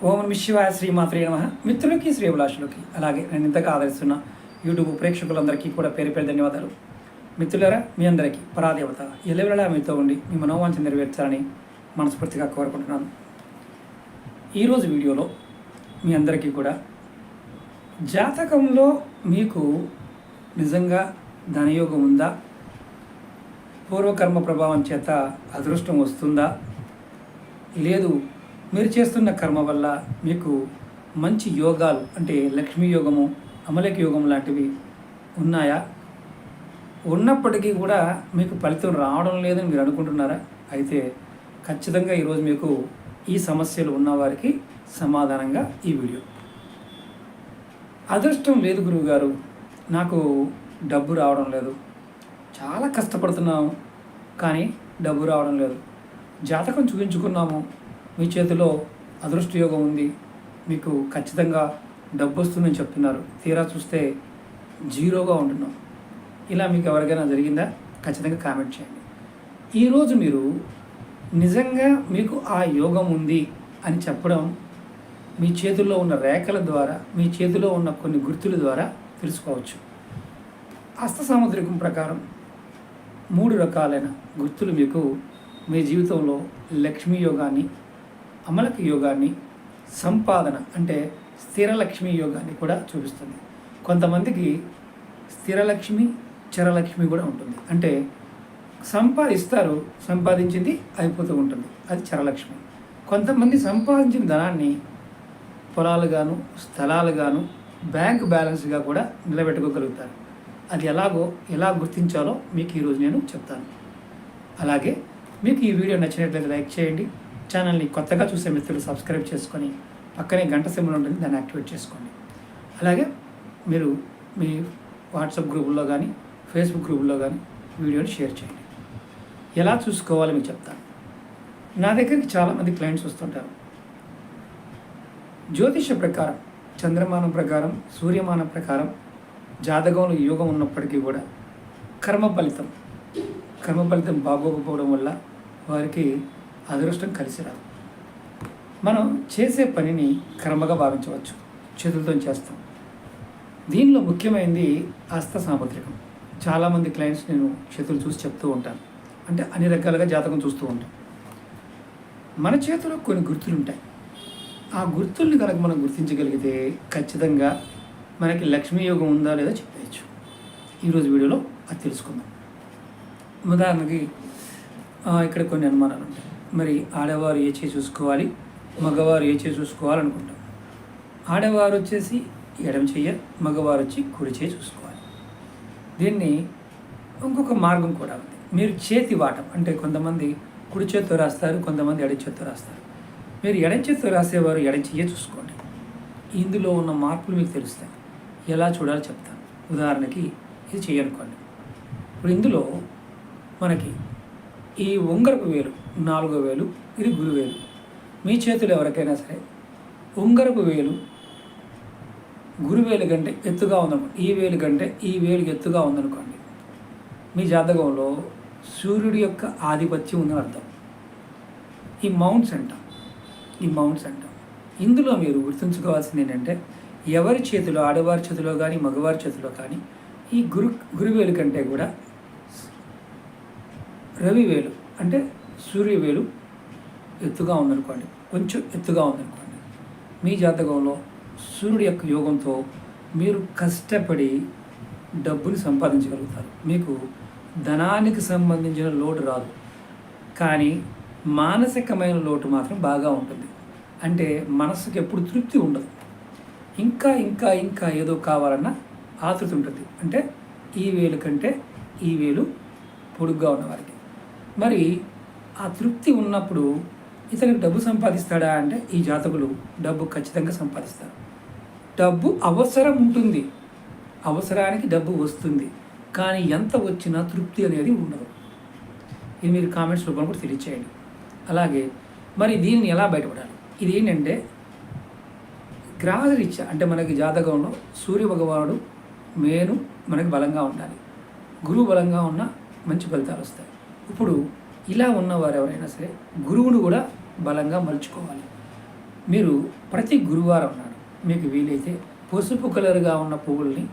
ఓం నమః శివాయ శ్రీమాత్రే నమః. మిత్రులకి శ్రేభిలాషులకి అలాగే నేను ఇంతగా ఆదరిస్తున్న యూట్యూబ్ ప్రేక్షకులందరికీ కూడా పేరు పేరు ధన్యవాదాలు. మిత్రులారా, మీ అందరికీ పరాదేవత ఎల్లవేళలా మీతో ఉండి మీ మనోవాంఛ నెరవేర్చాలని మనస్ఫూర్తిగా కోరుకుంటున్నాను. ఈరోజు వీడియోలో మీ అందరికీ కూడా జాతకంలో మీకు నిజంగా ధనయోగం ఉందా, పూర్వకర్మ ప్రభావం చేత అదృష్టం వస్తుందా, లేదు మీరు చేస్తున్న కర్మ వల్ల మీకు మంచి యోగాలు అంటే లక్ష్మీ యోగము, అమలక యోగం లాంటివి ఉన్నాయా, ఉన్నప్పటికీ కూడా మీకు ఫలితం రావడం లేదని మీరు అనుకుంటున్నారా? అయితే ఖచ్చితంగా ఈరోజు మీకు ఈ సమస్యలు ఉన్నవారికి సమాధానంగా ఈ వీడియో. అదృష్టం లేదు గురువుగారు, నాకు డబ్బు రావడం లేదు, చాలా కష్టపడుతున్నాము కానీ డబ్బు రావడం లేదు, జాతకం చూపించుకున్నాము, మీ చేతిలో అదృష్ట యోగం ఉంది, మీకు ఖచ్చితంగా డబ్బు వస్తుందని చెప్తున్నారు, తీరా చూస్తే జీరోగా ఉంటున్నాం, ఇలా మీకు ఎవరికైనా జరిగిందా? ఖచ్చితంగా కామెంట్ చేయండి. ఈరోజు మీరు నిజంగా మీకు ఆ యోగం ఉంది అని చెప్పడం మీ చేతుల్లో ఉన్న రేఖల ద్వారా, మీ చేతిలో ఉన్న కొన్ని గుర్తుల ద్వారా తెలుసుకోవచ్చు. హస్త సాముద్రికం ప్రకారం 3 రకాలైన గుర్తులు మీకు మీ జీవితంలో లక్ష్మీ యోగాన్ని, అమలక యోగాన్ని, సంపాదన అంటే స్థిరలక్ష్మీ యోగాన్ని కూడా చూపిస్తుంది. కొంతమందికి స్థిరలక్ష్మి, చరలక్ష్మి కూడా ఉంటుంది. అంటే సంపాదిస్తారు, సంపాదించింది అయిపోతూ ఉంటుంది, అది చరలక్ష్మి. కొంతమంది సంపాదించిన ధనాన్ని పొలాలుగాను, స్థలాలుగాను, బ్యాంక్ బ్యాలెన్స్గా కూడా నిలబెట్టుకోగలుగుతారు. అది ఎలా గుర్తించాలో మీకు ఈరోజు నేను చెప్తాను. అలాగే మీకు ఈ వీడియో నచ్చినట్లయితే లైక్ చేయండి. ఛానల్ని కొత్తగా చూసే మిత్రులు సబ్స్క్రైబ్ చేసుకొని పక్కనే గంట సింబల్ ఉంటుంది, దాన్ని యాక్టివేట్ చేసుకోండి. అలాగే మీరు మీ వాట్సాప్ గ్రూపుల్లో కానీ, ఫేస్బుక్ గ్రూపుల్లో కానీ వీడియోని షేర్ చేయండి. ఎలా చూసుకోవాలో మీకు చెప్తాను. నా దగ్గరికి చాలామంది క్లయింట్స్ వస్తుంటారు. జ్యోతిష ప్రకారం, చంద్రమానం ప్రకారం, సూర్యమానం ప్రకారం జాతకంలో యోగం ఉన్నప్పటికీ కూడా కర్మ ఫలితం బాగోకపోవడం వల్ల వారికి అదృష్టం కలిసి రాదు. మనం చేసే పనిని కర్మగా భావించవచ్చు, చేతులతో చేస్తాం. దీనిలో ముఖ్యమైనది హస్త సాముద్రికం. చాలామంది క్లయింట్స్ నేను చేతులు చూసి చెప్తూ ఉంటాను, అంటే అన్ని రకాలుగా జాతకం చూస్తూ ఉంటాం. మన చేతిలో కొన్ని గుర్తులు ఉంటాయి. ఆ గుర్తుల్ని కనుక మనం గుర్తించగలిగితే ఖచ్చితంగా మనకి లక్ష్మీ యోగం ఉందా లేదా చెప్పేయచ్చు. ఈరోజు వీడియోలో అది తెలుసుకుందాం. ఉదాహరణకి ఇక్కడ కొన్ని అనుమానాలు ఉంటాయి. మరి ఆడవారు ఏ చేయి చూసుకోవాలి, మగవారు ఏ చేయి చూసుకోవాలనుకుంటాం. ఆడవారు వచ్చేసి ఎడమ చెయ్య, మగవారు వచ్చి కుడి చేయి చూసుకోవాలి. దీన్ని ఇంకొక మార్గం కూడా ఉంది. మీరు చేతి వాటం అంటే కొంతమంది కుడి చేత్తో రాస్తారు, కొంతమంది ఎడమ చేత్తో రాస్తారు. మీరు ఎడమ చేత్తో రాసేవారు ఎడమ చెయ్యే చూసుకోండి. ఇందులో ఉన్న మార్పులు మీకు తెలుస్తాయి. ఎలా చూడాలో చెప్తాను. ఉదాహరణకి ఇది చెయ్యనుకోండి. ఇప్పుడు ఇందులో మనకి ఈ ఉంగరపు వేలు 4వ వేలు, ఇది గురువేలు. మీ చేతులు ఎవరికైనా సరే ఉంగరపు వేలు గురువేలు కంటే ఎత్తుగా ఉందనుకోండి, ఈ వేలు కంటే ఈ వేలు ఎత్తుగా ఉందనుకోండి, మీ జాతకంలో సూర్యుడి యొక్క ఆధిపత్యం ఉందని అర్థం. ఈ మౌంట్స్ అంటాం. ఇందులో మీరు గుర్తుంచుకోవాల్సింది ఏంటంటే, ఎవరి చేతిలో, ఆడవారి చేతిలో కానీ మగవారి చేతిలో కానీ ఈ గురువేలు కంటే కూడా రవివేలు అంటే సూర్యవేలు ఎత్తుగా ఉందనుకోండి, కొంచెం ఎత్తుగా ఉందనుకోండి, మీ జాతకంలో సూర్యుడి యొక్క యోగంతో మీరు కష్టపడి డబ్బుని సంపాదించగలుగుతారు. మీకు ధనానికి సంబంధించిన లోటు రాదు, కానీ మానసికమైన లోటు మాత్రం బాగా ఉంటుంది. అంటే మనసుకి ఎప్పుడు తృప్తి ఉండదు, ఇంకా ఇంకా ఇంకా ఏదో కావాలన్న ఆతృత ఉంటుంది. అంటే ఈ వేలు కంటే ఈ వేలు పొడుగ్గా ఉన్నవారికి. మరి ఆ తృప్తి ఉన్నప్పుడు ఇతనికి డబ్బు సంపాదిస్తాడా అంటే, ఈ జాతకులు డబ్బు ఖచ్చితంగా సంపాదిస్తారు. డబ్బు అవసరం ఉంటుంది, అవసరానికి డబ్బు వస్తుంది, కానీ ఎంత వచ్చినా తృప్తి అనేది ఉండదు. ఇది మీరు కామెంట్స్ రూపంలో కూడా తెలియచేయండి. అలాగే మరి దీన్ని ఎలా బయటపడాలి? ఇది ఏంటంటే గ్రహరీత్యా, అంటే మనకి జాతకంలో సూర్య భగవానుడు మేను మనకి బలంగా ఉండాలి, గురువు బలంగా ఉన్న మంచి ఫలితాలు వస్తాయి. ఇప్పుడు ఇలా ఉన్నవారు ఎవరైనా సరే గురువును కూడా బలంగా మలుచుకోవాలి. మీరు ప్రతి గురువారం నాడు మీకు వీలైతే పసుపు కలర్గా ఉన్న పువ్వుల్ని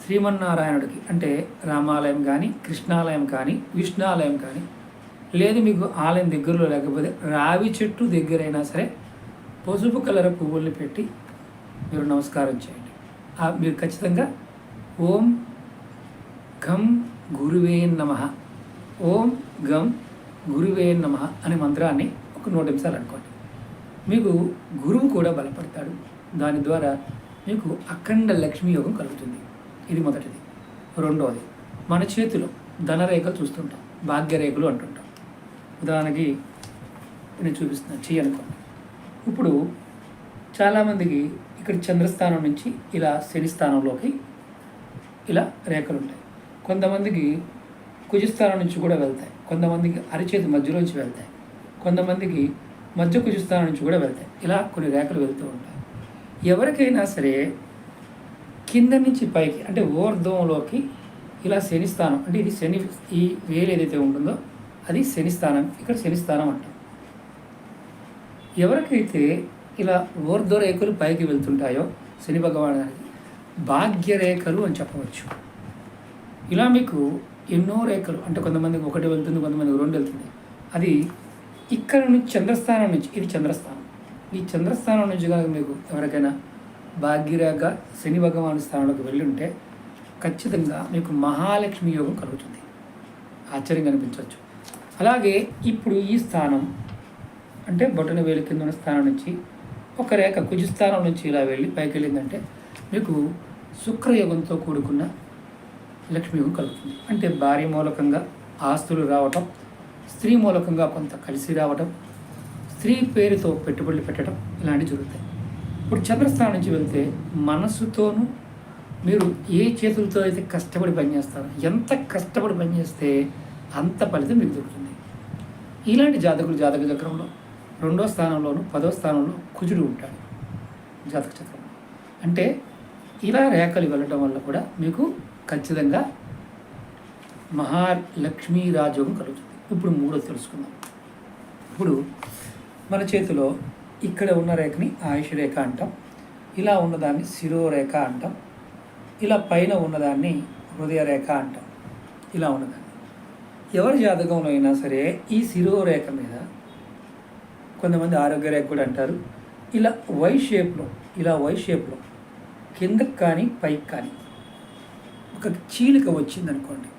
శ్రీమన్నారాయణుడికి అంటే రామాలయం కానీ కృష్ణాలయం కానీ విష్ణాలయం కానీ లేదు మీకు ఆలయం దగ్గరలో లేకపోతే రావి చెట్టు దగ్గరైనా సరే పసుపు కలర్ పువ్వుల్ని పెట్టి మీరు నమస్కారం చేయండి. మీరు ఖచ్చితంగా ఓం గం గురువే నమః, ఓం గం గురువే నమః అనే మంత్రాన్ని ఒక 100 నిమిషాలు అనుకోండి. మీకు గురువు కూడా బలపడతాడు. దాని ద్వారా మీకు అఖండ లక్ష్మీ యోగం కలుగుతుంది. ఇది మొదటిది. రెండవది, మన చేతిలో ధనరేఖలు చూస్తుంటాం, భాగ్యరేఖలు అంటుంటాం. ఉదాహరణకి నేను చూపిస్తున్నాను, చెయ్యి అనుకోండి. ఇప్పుడు చాలామందికి ఇక్కడ చంద్రస్థానం నుంచి ఇలా శని స్థానంలోకి ఇలా రేఖలు ఉంటాయి. కొంతమందికి కుజస్థానం నుంచి కూడా వెళ్తాయి, కొంతమందికి అరిచేతి మధ్యలోంచి వెళ్తాయి, కొంతమందికి మధ్య కుజస్థానం నుంచి కూడా వెళ్తాయి. ఇలా కొన్ని రేఖలు వెళ్తూ ఉంటాయి. ఎవరికైనా సరే కింద నుంచి పైకి అంటే ఊర్ధ్వంలోకి ఇలా శని స్థానం అంటే ఇది శని, ఈ వేలు ఏదైతే ఉంటుందో అది శని స్థానం, ఇక్కడ శని స్థానం అంటాం. ఎవరికైతే ఇలా ఊర్ధ్వరేఖలు పైకి వెళ్తుంటాయో శని భగవానుడికి భాగ్యరేఖలు అని చెప్పవచ్చు. ఇలా మీకు ఎన్నో రేఖలు అంటే కొంతమందికి 1 వెళ్తుంది, కొంతమందికి 2 వెళ్తుంది. అది ఇక్కడ నుంచి చంద్రస్థానం నుంచి, ఇది చంద్రస్థానం, ఈ చంద్రస్థానం నుంచి కనుక మీకు ఎవరికైనా భాగ్యరేఖ శని భగవాను స్థానంలోకి వెళ్ళి ఉంటే ఖచ్చితంగా మీకు మహాలక్ష్మి యోగం కలుగుతుంది. ఆశ్చర్యంగా అనిపించవచ్చు. అలాగే ఇప్పుడు ఈ స్థానం అంటే బొటన వేలు కింద ఉన్న స్థానం నుంచి ఒక రేఖ కుజస్థానం నుంచి ఇలా వెళ్ళి పైకి వెళ్ళిందంటే మీకు శుక్రయోగంతో కూడుకున్న లక్ష్మీయోగం కలుగుతుంది. అంటే భార్య మూలకంగా ఆస్తులు రావటం, స్త్రీ మూలకంగా కొంత కలిసి రావటం, స్త్రీ పేరుతో పెట్టుబడులు పెట్టడం ఇలాంటివి జరుగుతాయి. ఇప్పుడు చంద్రస్థానం నుంచి వెళ్తే మనస్సుతోనూ మీరు ఏ చేతులతో అయితే కష్టపడి పనిచేస్తారో, ఎంత కష్టపడి పనిచేస్తే అంత ఫలితం మీకు దొరుకుతుంది. ఇలాంటి జాతకులు జాతక చక్రంలో 2వ స్థానంలోను 10వ స్థానంలో కుజుడు ఉంటాడు జాతక చక్రంలో. అంటే ఇలా రేఖలు వెళ్ళడం వల్ల కూడా మీకు ఖచ్చితంగా మహాలక్ష్మీ రాజయోగం కలుగుతుంది. ఇప్పుడు 3వ తెలుసుకుందాం. ఇప్పుడు మన చేతిలో ఇక్కడ ఉన్న రేఖని ఆయుష్ రేఖ అంటాం, ఇలా ఉన్నదాన్ని శిరోరేఖ అంటాం, ఇలా పైన ఉన్నదాన్ని హృదయ రేఖ అంటాం. ఇలా ఉన్నదాన్ని ఎవరి జాతకంలో అయినా సరే ఈ శిరోరేఖ మీద కొంతమంది ఆరోగ్య రేఖ కూడా అంటారు. ఇలా వై షేప్లో కిందకి కానీ పైకి కానీ ఒక చీలిక వచ్చిందనుకోండి,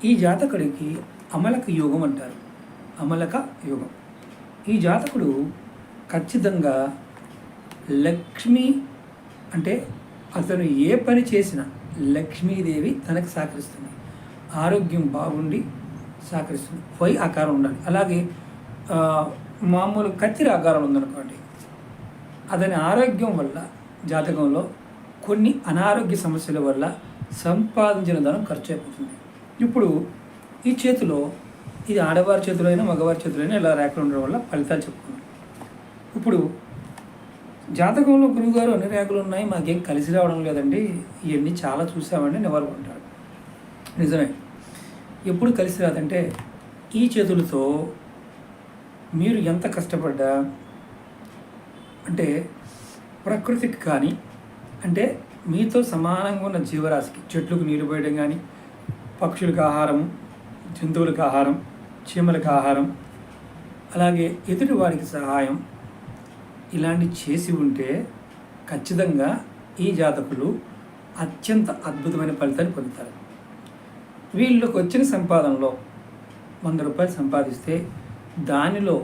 ఈ జాతకుడికి అమలక యోగం అంటారు. అమలక యోగం. ఈ జాతకుడు ఖచ్చితంగా లక్ష్మి అంటే అతను ఏ పని చేసినా లక్ష్మీదేవి తనకు సహకరిస్తుంది. ఆరోగ్యం బాగుండి సహకరిస్తుంది. వై ఆకారం ఉండాలి. అలాగే మామూలు కత్తిరి ఆకారం ఉందనుకోండి, అతని ఆరోగ్యం వల్ల జాతకంలో కొన్ని అనారోగ్య సమస్యల వల్ల సంపాదించిన ధనం ఖర్చు అయిపోతుంది. ఇప్పుడు ఈ చేతిలో ఇది ఆడవారి చేతిలో అయినా మగవారి చేతిలో అయినా ఇలా రేఖలు ఉండడం వల్ల ఫలితాలు చెప్పుకున్నాం. ఇప్పుడు జాతకంలో గురువుగారు అన్ని రేఖలు ఉన్నాయి, మాకేం కలిసి రావడం లేదండి, ఇవన్నీ చాలా చూసామండి ఎవరు అంటారు. నిజమే, ఎప్పుడు కలిసి రాదంటే ఈ చేతులతో మీరు ఎంత కష్టపడ్డా అంటే ప్రకృతికి కానీ అంటే మీతో సమానంగా ఉన్న జీవరాశికి చెట్లకు నీళ్ళు పోయడం కానీ, పక్షులకు ఆహారం, జంతువులకు ఆహారం, చీమలకు ఆహారం, అలాగే ఎదుటి వారికి సహాయం ఇలాంటి చేసి ఉంటే ఖచ్చితంగా ఈ జాతకులు అత్యంత అద్భుతమైన ఫలితాన్ని పొందుతారు. వీళ్ళకి వచ్చిన సంపాదనలో 100 రూపాయలు సంపాదిస్తే దానిలో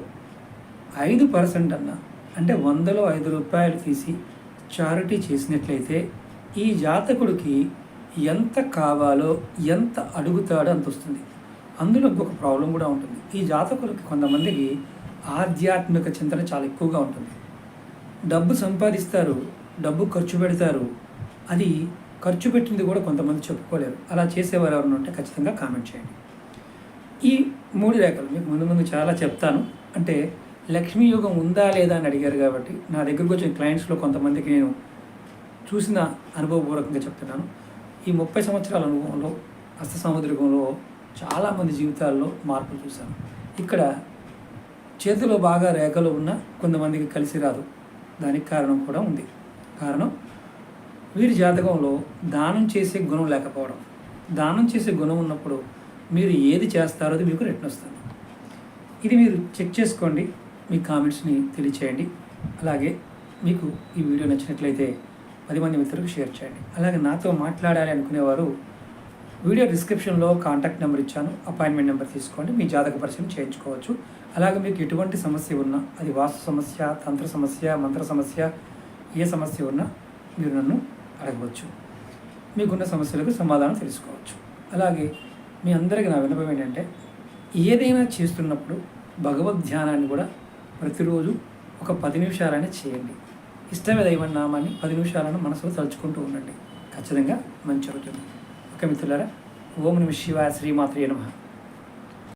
5% అన్న అంటే 100లో 5 రూపాయలు తీసి చారిటీ చేసినట్లయితే ఈ జాతకుడికి ఎంత కావాలో ఎంత అడుగుతాడో అంత వస్తుంది. అందులో ఇంకొక ప్రాబ్లం కూడా ఉంటుంది. ఈ జాతకులకి కొంతమందికి ఆధ్యాత్మిక చింతన చాలా ఎక్కువగా ఉంటుంది. డబ్బు సంపాదిస్తారు, డబ్బు ఖర్చు పెడతారు, అది ఖర్చు పెట్టింది కూడా కొంతమంది చెప్పుకోలేరు. అలా చేసేవారు ఎవరైనా ఉంటే ఖచ్చితంగా కామెంట్ చేయండి. ఈ 3 రేఖలు మీకు ముందు చాలా చెప్తాను. అంటే లక్ష్మీ యోగం ఉందా లేదా అని అడిగారు కాబట్టి నా దగ్గరకు వచ్చిన క్లయింట్స్లో కొంతమందికి నేను చూసిన అనుభవపూర్వకంగా చెప్తున్నాను. ఈ 30 సంవత్సరాల అనుభవంలో హస్త సాముద్రికంలో చాలామంది జీవితాల్లో మార్పులు చూశాను. ఇక్కడ చేతిలో బాగా రేఖలు ఉన్నా కొంతమందికి కలిసి రాదు. దానికి కారణం కూడా ఉంది. కారణం వీరి జాతకంలో దానం చేసే గుణం లేకపోవడం. దానం చేసే గుణం ఉన్నప్పుడు మీరు ఏది చేస్తారో అది మీకు రిటర్న్ వస్తుంది. ఇది మీరు చెక్ చేసుకోండి. మీ కామెంట్స్ని తెలియచేయండి. అలాగే మీకు ఈ వీడియో నచ్చినట్లయితే 10 మంది మిత్రులకు షేర్ చేయండి. అలాగే నాతో మాట్లాడాలి అనుకునేవారు వీడియో డిస్క్రిప్షన్లో కాంటాక్ట్ నెంబర్ ఇచ్చాను. అపాయింట్మెంట్ నెంబర్ తీసుకోండి. మీ జాతక పరిశీలన చేయించుకోవచ్చు. అలాగే మీకు ఎటువంటి సమస్య ఉన్నా, అది వాస్తు సమస్య, తంత్ర సమస్య, మంత్ర సమస్య, ఏ సమస్య ఉన్నా మీరు నన్ను అడగవచ్చు. మీకున్న సమస్యలకు సమాధానం తెలుసుకోవచ్చు. అలాగే మీ అందరికీ నా విన్నపం ఏంటంటే, ఏదైనా చేస్తున్నప్పుడు భగవద్ ధ్యానాన్ని కూడా ప్రతిరోజు ఒక 10 నిమిషాలైనా చేయండి. ఇష్టమైన దైవ నామాన్ని 10 నిమిషాలను మనసులో తలుచుకుంటూ ఉండండి. ఖచ్చితంగా మంచి జరుగుతుంది. ఓకే మిత్రులారా, ఓం నమః శివాయ, శ్రీమాత్రే నమః.